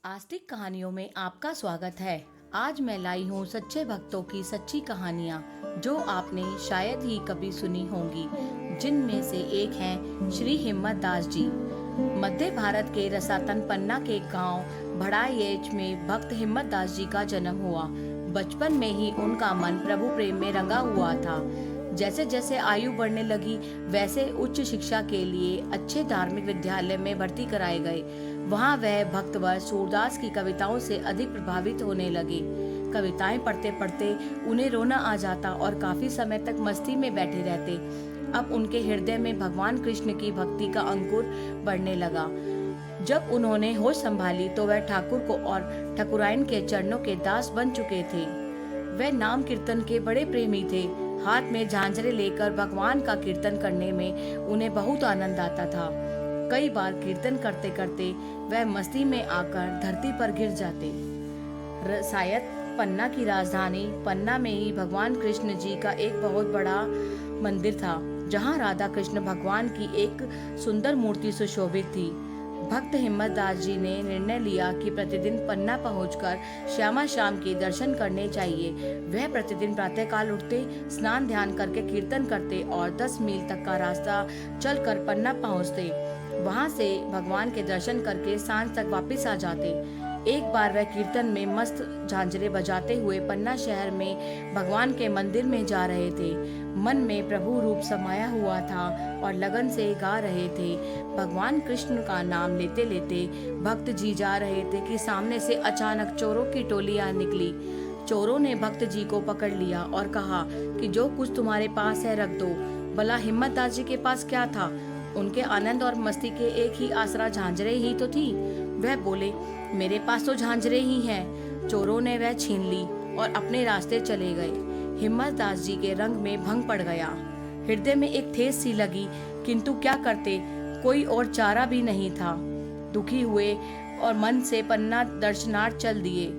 आस्तिक कहानियों में आपका स्वागत है। आज मैं लाई हूँ सच्चे भक्तों की सच्ची कहानियाँ जो आपने शायद ही कभी सुनी होंगी, जिनमें से एक हैं श्री हिम्मत दास जी। मध्य भारत के रसातन पन्ना के गांव भड़ायेच में भक्त हिम्मत दास जी का जन्म हुआ। बचपन में ही उनका मन प्रभु प्रेम में रंगा हुआ था। जैसे जैसे आयु बढ़ने लगी वैसे उच्च शिक्षा के लिए अच्छे धार्मिक विद्यालय में भर्ती कराए गए। वहाँ वह भक्तवर सूरदास की कविताओं से अधिक प्रभावित होने लगे। कविताएं पढ़ते पढ़ते उन्हें रोना आ जाता और काफी समय तक मस्ती में बैठे रहते। अब उनके हृदय में भगवान कृष्ण की भक्ति का अंकुर बढ़ने लगा। जब उन्होंने होश संभाली तो वह ठाकुर को और ठाकुराइन के चरणों के दास बन चुके थे। वह नाम कीर्तन के बड़े प्रेमी थे। हाथ में झांझरें लेकर भगवान का कीर्तन करने में उन्हें बहुत आनंद आता था। कई बार कीर्तन करते करते वह मस्ती में आकर धरती पर गिर जाते। शायद पन्ना की राजधानी पन्ना में ही भगवान कृष्ण जी का एक बहुत बड़ा मंदिर था, जहाँ राधा कृष्ण भगवान की एक सुंदर मूर्ति सुशोभित थी। भक्त हिम्मत दास जी ने निर्णय लिया कि प्रतिदिन पन्ना पहुंचकर श्यामा शाम के दर्शन करने चाहिए। वह प्रतिदिन प्रातःकाल उठते, स्नान ध्यान करके कीर्तन करते और 10 मील तक का रास्ता चलकर पन्ना पहुंचते। वहां से भगवान के दर्शन करके सांझ तक वापस आ जाते। एक बार वह कीर्तन में मस्त झांझरें बजाते हुए पन्ना शहर में भगवान के मंदिर में जा रहे थे। मन में प्रभु रूप समाया हुआ था और लगन से गा रहे थे। भगवान कृष्ण का नाम लेते लेते भक्त जी जा रहे थे कि सामने से अचानक चोरों की टोली आ निकली। चोरों ने भक्त जी को पकड़ लिया और कहा कि जो कुछ तुम्हारे पास है रख दो। भला हिम्मत दास जी के पास क्या था? उनके आनंद और मस्ती के एक ही आसरा झांझरें ही तो थी। वह बोले, मेरे पास तो झांझरें ही हैं। चोरों ने वह छीन ली और अपने रास्ते चले गए। हिम्मत दास जी के रंग में भंग पड़ गया। हृदय में एक ठेस सी लगी, किंतु क्या करते, कोई और चारा भी नहीं था। दुखी हुए और मन से पन्ना दर्शनार्थ चल दिए।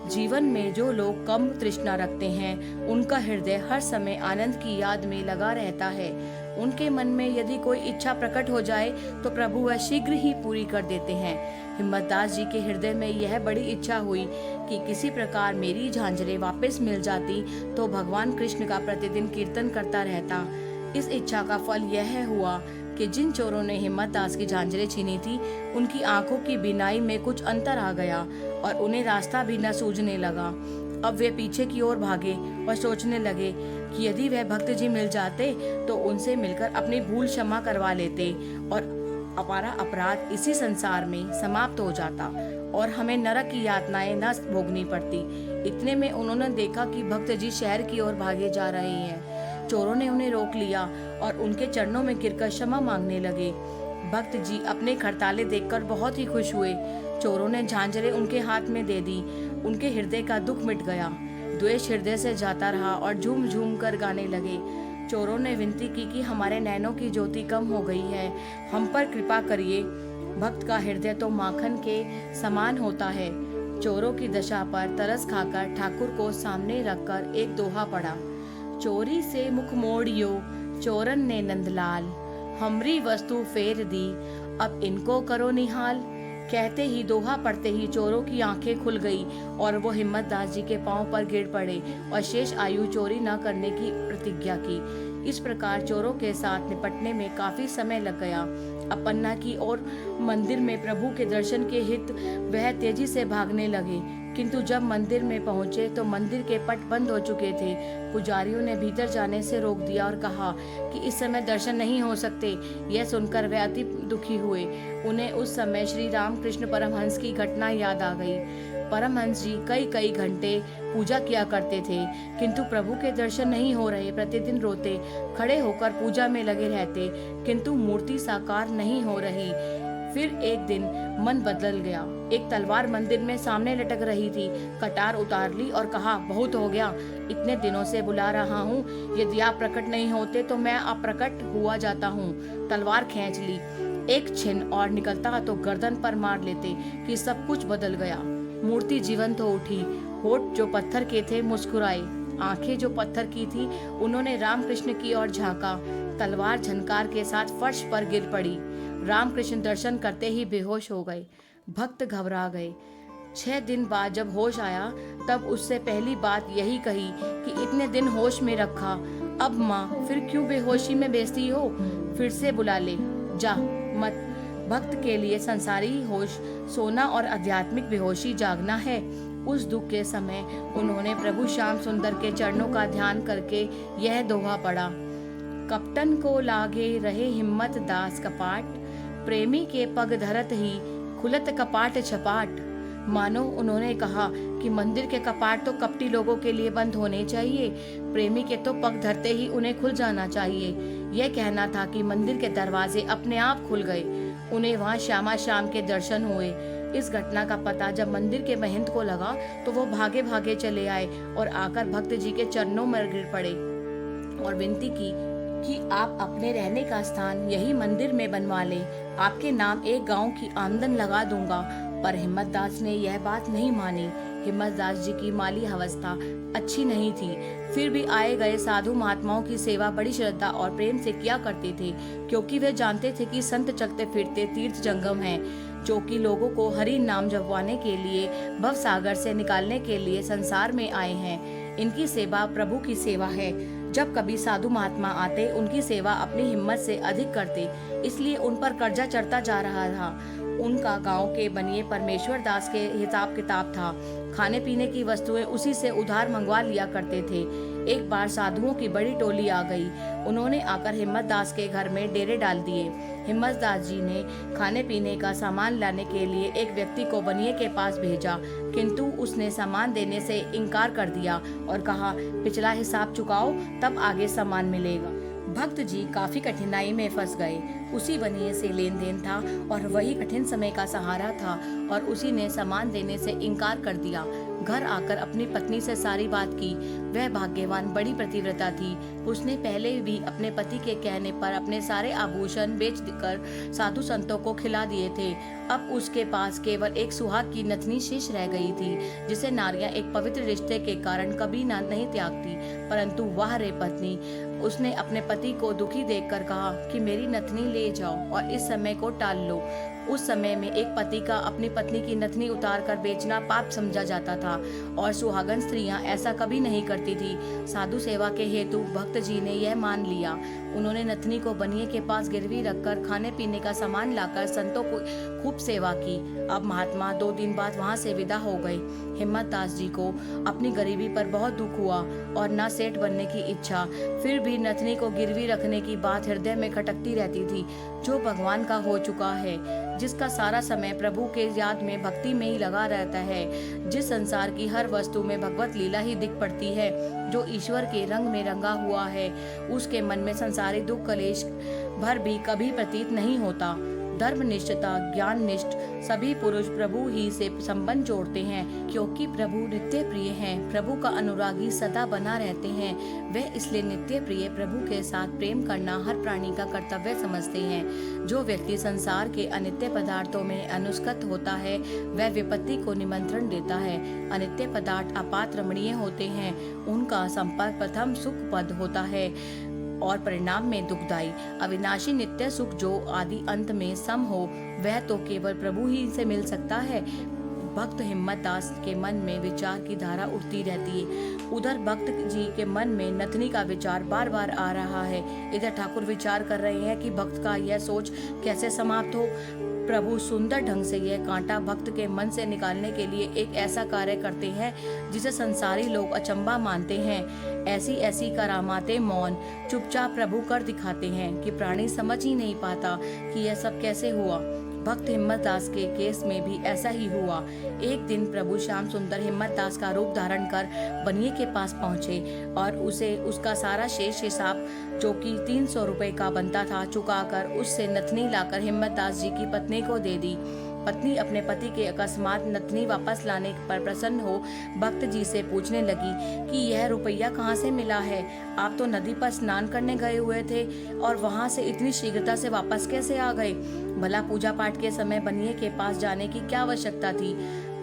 जीवन में जो लोग कम तृष्णा रखते हैं, उनका हृदय हर समय आनंद की याद में लगा रहता है। उनके मन में यदि कोई इच्छा प्रकट हो जाए तो प्रभु वह शीघ्र ही पूरी कर देते हैं। हिम्मत दास जी के हृदय में यह बड़ी इच्छा हुई कि किसी प्रकार मेरी झांझरें वापस मिल जाती तो भगवान कृष्ण का प्रतिदिन कीर्तन करता रहता। इस इच्छा का फल यह हुआ कि जिन चोरों ने हिम्मत दास की झांझरें छीनी थी, उनकी आंखों की बीनाई में कुछ अंतर आ गया और उन्हें रास्ता भी न सूझने लगा। अब वे पीछे की ओर भागे और सोचने लगे कि यदि वह भक्त जी मिल जाते तो उनसे मिलकर अपनी भूल क्षमा करवा लेते और हमारा अपराध इसी संसार में समाप्त हो जाता और हमें नरक की यातनाएं न भोगनी पड़ती। इतने में उन्होंने देखा कि भक्त जी शहर की ओर भागे जा रहे हैं। चोरों ने उन्हें रोक लिया और उनके चरणों में गिरकर क्षमा मांगने लगे। भक्त जी अपने खरताले देखकर बहुत ही खुश हुए। चोरों ने झांझरें उनके हाथ में दे दी। उनके हृदय का दुख मिट गया। द्वेष हृदय से जाता रहा और झूम झूम कर गाने लगे। चोरों ने विनती की कि हमारे नैनों की ज्योति कम हो गई है, हम पर कृपा करिए। भक्त का हृदय तो माखन के समान होता है। चोरों की दशा पर तरस खाकर ठाकुर को सामने रखकर एक दोहा पढ़ा। चोरी से मुख मोड़ियो, चोरन ने नंदलाल, हमरी वस्तु फेर दी, अब इनको करो निहाल। कहते ही दोहा पढ़ते ही चोरों की आंखें खुल गई और वो हिम्मत दास जी के पांव पर गिर पड़े और शेष आयु चोरी न करने की प्रतिज्ञा की। इस प्रकार चोरों के साथ निपटने में काफी समय लग गया। अब पन्ना की ओर मंदिर में प्रभु के दर्शन के हित वह तेजी से भागने लगे, किंतु जब मंदिर में पहुंचे तो मंदिर के पट बंद हो चुके थे। पुजारियों ने भीतर जाने से रोक दिया और कहा कि इस समय दर्शन नहीं हो सकते। यह सुनकर वे अति दुखी हुए। उन्हें उस समय श्री रामकृष्ण परमहंस की घटना याद आ गई। परमहंस जी कई कई घंटे पूजा किया करते थे, किंतु प्रभु के दर्शन नहीं हो रहे। प्रतिदिन रोते, खड़े होकर पूजा में लगे रहते, किंतु मूर्ति साकार नहीं हो रही। फिर एक दिन मन बदल गया। एक तलवार मंदिर में सामने लटक रही थी। कटार उतार ली और कहा, बहुत हो गया, इतने दिनों से बुला रहा हूँ, यदि आप प्रकट नहीं होते तो मैं अप्रकट हुआ जाता हूँ। तलवार खींच ली। एक छिन और निकलता तो गर्दन पर मार लेते कि सब कुछ बदल गया। मूर्ति जीवंत हो उठी। होठ जो पत्थर के थे मुस्कुराए। आंखें जो पत्थर की थी उन्होंने रामकृष्ण की ओर झांका। तलवार झनकार के साथ फर्श पर गिर पड़ी। रामकृष्ण दर्शन करते ही बेहोश हो गए। भक्त घबरा गए। 6 दिन बाद जब होश आया तब उससे पहली बात यही कही कि इतने दिन होश में रखा, अब माँ फिर क्यों बेहोशी में बेचती हो? फिर से बुला ले, जा मत। भक्त के लिए संसारी होश सोना और आध्यात्मिक बेहोशी जागना है। उस दुख के समय उन्होंने प्रभु श्याम सुंदर के चरणों का ध्यान करके यह दोहा पढ़ा। कपटन को लागे रहे हिम्मत दास कपाट, प्रेमी के पग धरत ही खुलत कपाट छपाट। मानो उन्होंने कहा कि मंदिर के कपाट तो कपटी लोगों के लिए बंद होने चाहिए, प्रेमी के तो पग धरते ही उन्हें खुल जाना चाहिए। यह कहना था कि मंदिर के दरवाजे अपने आप खुल गए। उन्हें वहां श्यामा श्याम के दर्शन हुए। इस घटना का पता जब मंदिर के महंत को लगा तो वो भागे भागे चले आए और आकर भक्त जी के चरणों में गिर पड़े और विनती की कि आप अपने रहने का स्थान यही मंदिर में बनवा लें, आपके नाम एक गांव की आमदन लगा दूंगा। पर हिम्मत दास ने यह बात नहीं मानी। हिम्मत दास जी की माली अवस्था अच्छी नहीं थी, फिर भी आए गए साधु महात्माओं की सेवा बड़ी श्रद्धा और प्रेम से किया करते थे, क्योंकि वे जानते थे कि संत चलते फिरते तीर्थ जंगम हैं, जो कि लोगों को हरि नाम जपवाने के लिए भव सागर से निकालने के लिए संसार में आए हैं। इनकी सेवा प्रभु की सेवा है। जब कभी साधु महात्मा आते उनकी सेवा अपनी हिम्मत से अधिक करते, इसलिए उन पर कर्जा चढ़ता जा रहा था। उनका गांव के बनिए परमेश्वर दास के हिसाब किताब था। खाने पीने की वस्तुएं उसी से उधार मंगवा लिया करते थे। एक बार साधुओं की बड़ी टोली आ गई। उन्होंने आकर हिम्मत दास के घर में डेरे डाल दिए। हिम्मत दास जी ने खाने पीने का सामान लाने के लिए एक व्यक्ति को बनिए के पास भेजा, किंतु उसने सामान देने से इनकार कर दिया और कहा, पिछला हिसाब चुकाओ तब आगे सामान मिलेगा। भक्त जी काफी कठिनाई में फंस गए। उसी बनिए से लेन देन था और वही कठिन समय का सहारा था और उसी ने सामान देने से इनकार कर दिया। घर आकर अपनी पत्नी से सारी बात की। वह भाग्यवान बड़ी पतिव्रता थी। उसने पहले भी अपने पति के कहने पर अपने सारे आभूषण बेच कर साधु संतों को खिला दिए थे। अब उसके पास केवल एक सुहाग की नथनी शेष रह गई थी, जिसे नारियां एक पवित्र रिश्ते के कारण कभी नहीं त्यागती। परंतु वह रे पत्नी, उसने अपने पति को दुखी देखकर कहा कि मेरी नथनी ले जाओ और इस समय को टाल लो। उस समय में एक पति का अपनी पत्नी की नथनी उतार कर बेचना पाप समझा जाता था और सुहागन स्त्रियां ऐसा कभी नहीं करती थी। साधु सेवा के हेतु भक्त जी ने यह मान लिया। उन्होंने नथनी को बनिए के पास गिरवी रखकर खाने पीने का सामान लाकर संतों को खूब सेवा की। अब महात्मा 2 दिन बाद वहां से विदा हो गए। हिम्मत दास जी को अपनी गरीबी पर बहुत दुख हुआ और न सेठ बनने की इच्छा, फिर भी नथनी को गिरवी रखने की बात हृदय में खटकती रहती थी। जो भगवान का हो चुका है, जिसका सारा समय प्रभु के याद में भक्ति में ही लगा रहता है, जिस संसार की हर वस्तु में भगवत लीला ही दिख पड़ती है, जो ईश्वर के रंग में रंगा हुआ है, उसके मन में संसारी दुख कलेश भर भी कभी प्रतीत नहीं होता। धर्मनिष्ठता, ज्ञान निष्ठ सभी पुरुष प्रभु ही से संबंध जोड़ते हैं, क्योंकि प्रभु नित्य प्रिय हैं। प्रभु का अनुरागी सदा बना रहते हैं। वे इसलिए नित्य प्रिय प्रभु के साथ प्रेम करना हर प्राणी का कर्तव्य समझते हैं। जो व्यक्ति संसार के अनित्य पदार्थों में अनुस्कत होता है, वह विपत्ति को निमंत्रण देता है। अनित्य पदार्थ अपात रमणीय होते हैं, उनका संपर्क प्रथम सुख पद होता है और परिणाम में दुखदायी। अविनाशी नित्य सुख जो आदि अंत में सम हो, वह तो केवल प्रभु ही से मिल सकता है। भक्त हिम्मत दास के मन में विचार की धारा उठती रहती है। उधर भक्त जी के मन में नथनी का विचार बार बार आ रहा है। इधर ठाकुर विचार कर रहे हैं कि भक्त का यह सोच कैसे समाप्त हो। प्रभु सुंदर ढंग से यह कांटा भक्त के मन से निकालने के लिए एक ऐसा कार्य करते हैं जिसे संसारी लोग अचंबा मानते हैं। ऐसी ऐसी करामातें मौन चुपचाप प्रभु कर दिखाते हैं कि प्राणी समझ ही नहीं पाता कि यह सब कैसे हुआ। भक्त हिम्मत दास के केस में भी ऐसा ही हुआ। एक दिन प्रभु श्याम सुंदर हिम्मत दास का रूप धारण कर बनिए के पास पहुंचे और उसे उसका सारा शेष हिसाब, जो कि 300 रुपए का बनता था, चुकाकर उससे नथनी लाकर हिम्मत दास जी की पत्नी को दे दी। पत्नी अपने पति के अकस्मात नथनी वापस लाने पर प्रसन्न हो भक्त जी से पूछने लगी कि यह रुपया कहाँ से मिला है? आप तो नदी पर स्नान करने गए हुए थे और वहाँ से इतनी शीघ्रता से वापस कैसे आ गए? भला पूजा पाठ के समय बनिए के पास जाने की क्या आवश्यकता थी?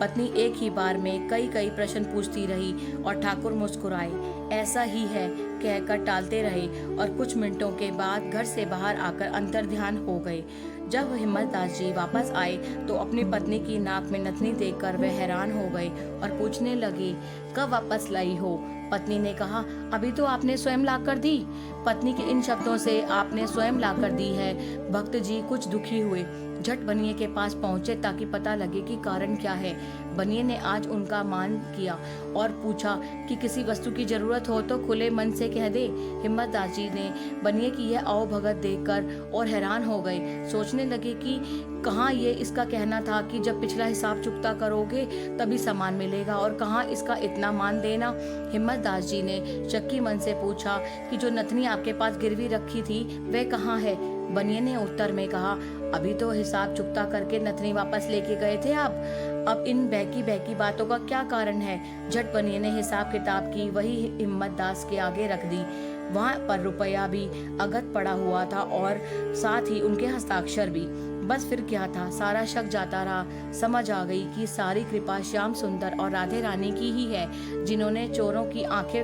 पत्नी एक ही बार में कई कई प्रश्न पूछती रही और ठाकुर मुस्कुराए। ऐसा ही है कहकर टालते रहे और कुछ मिनटों के बाद घर से बाहर आकर अंतर्ध्यान हो गए। जब हिम्मत दास जी वापस आए तो अपनी पत्नी की नाक में नथनी देखकर वे हैरान हो गए और पूछने लगे, कब वापस लाई हो? पत्नी ने कहा, अभी तो आपने स्वयं लाकर दी। पत्नी के इन शब्दों से आपने स्वयं लाकर दी है। भक्त जी कुछ दुखी हुए, झट बनिए के पास पहुंचे ताकि पता लगे कि कारण क्या है। बनिए ने आज उनका मान किया और पूछा कि किसी वस्तु की जरूरत हो तो खुले मन से कह दे। हिम्मत दास जी ने बनिए की यह अवभगत देखकर और हैरान हो गए। सोचने लगे कि कहाँ ये इसका कहना था कि जब पिछला हिसाब चुकता करोगे तभी सामान मिलेगा, और कहाँ इसका इतना मान देना। हिम्मत दास जी ने शक्की मन से पूछा कि जो नथनी आपके पास गिरवी रखी थी वह कहाँ है? बनिए ने उत्तर में कहा, अभी तो हिसाब चुकता करके नथनी वापस लेके गए थे आप। अब इन बहकी बहकी बातों का क्या कारण है? झट बनिए ने हिसाब किताब की वही हिम्मत दास के आगे रख दी। वहां पर रुपया भी अगत पड़ा हुआ था और साथ ही उनके हस्ताक्षर भी। बस फिर क्या था, सारा शक जाता रहा। समझ आ गई कि सारी कृपा श्याम सुंदर और राधे रानी की ही है, जिन्होंने चोरों की आंखें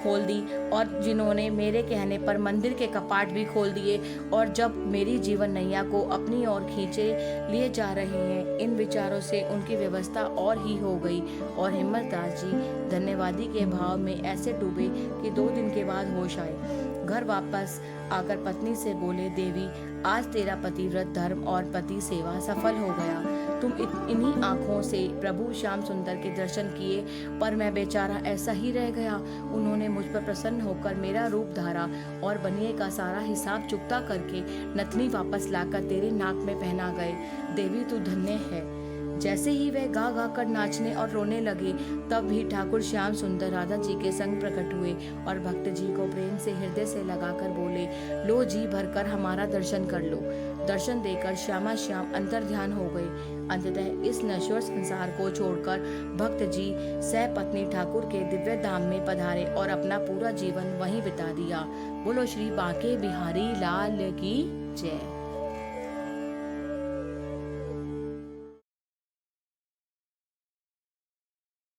खोल दी और जिन्होंने मेरे कहने पर मंदिर के कपाट भी खोल दिए, और जब मेरी जीवन नैया को अपनी ओर खींचे लिए जा रहे हैं। इन विचारों से उनकी व्यवस्था और ही हो गई और हिम्मत दास जी धन्यवादी के भाव में ऐसे डूबे कि 2 दिन के बाद होश आए। घर वापस आकर पत्नी से बोले, देवी आज तेरा पतिव्रत धर्म और पति सेवा सफल हो गया। तुम इन्हीं आंखों से प्रभु श्याम सुंदर के दर्शन किए, पर मैं बेचारा ऐसा ही रह गया। उन्होंने मुझ पर प्रसन्न होकर मेरा रूप धारा और बनिए का सारा हिसाब चुकता करके नथनी वापस लाकर तेरे नाक में पहना गए। देवी तू धन्य है। जैसे ही वे गा गा कर नाचने और रोने लगे, तब भी ठाकुर श्याम सुंदर राधा जी के संग प्रकट हुए और भक्त जी को प्रेम से हृदय से लगाकर बोले, लो जी भरकर हमारा दर्शन कर लो। दर्शन देकर श्यामा श्याम अंतर ध्यान हो गए। अंततः इस नश्वर संसार को छोड़कर भक्त जी सह पत्नी ठाकुर के दिव्य धाम में पधारे और अपना पूरा जीवन वहीं बिता दिया। बोलो श्री बांके बिहारी लाल की जय।